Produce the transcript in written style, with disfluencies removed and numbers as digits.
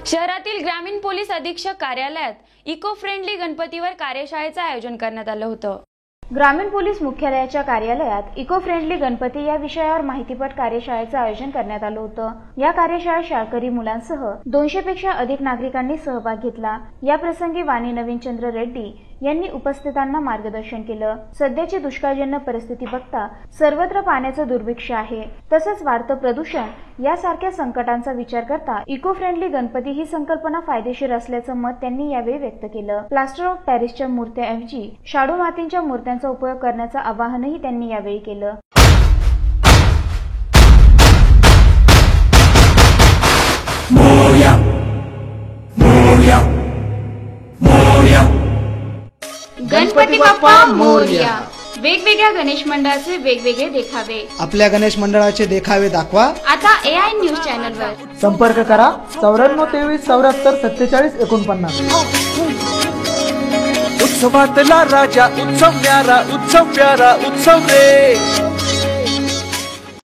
शहरातील ग्रामीण पोलीस अधीक्षक कार्यालयात इको फ्रेंडली गणपतीवर कार्यशाळेचे आयोजन करण्यात आलं होतं। ग्रामीण पोलीस मुख्यालयाच्या कार्यालयात इको फ्रेंडली गणपती या विषयावर माहितीपट कार्यशाळेचे आयोजन करण्यात आलं होतं। या कार्यशाळेत शाळकरी मुलांसह 200 पेक्षा अधिक नागरिकांनी सहभाग घेतला। या प्रसंगी वाणी नवीनचंद्र रेड्डी यांनी उपस्थितांना मार्गदर्शन केलं। सध्याची दुष्काळजन्य परिस्थिती बघता सर्वत्र पाण्याचं दुर्भिक्ष आहे, तसंच वाढतं प्रदूषण यासारख्या संकटांचा विचार करता इको फ्रेंडली गणपती ही संकल्पना फायदेशीर असल्याचं मत त्यांनी यावेळी व्यक्त केलं। प्लास्टर ऑफ पॅरिसच्या मूर्त्यांऐवजी शाडू मातीच्या मूर्त्यांचा उपयोग करण्याचं आवाहनही त्यांनी यावेळी केलं। गणपती बाप्पा मोरया। वेगवेगळ्या गणेश मंडळाचे वेगवेगळे देखावे। आपल्या गणेश मंडळाचे देखावे दाखवा आता AI न्यूज चॅनलवर संपर्क करा 94 23 74 47 49। उत्सवातला राजा उत्सव न्यारा उत्सव प्यारा उत्सव रे।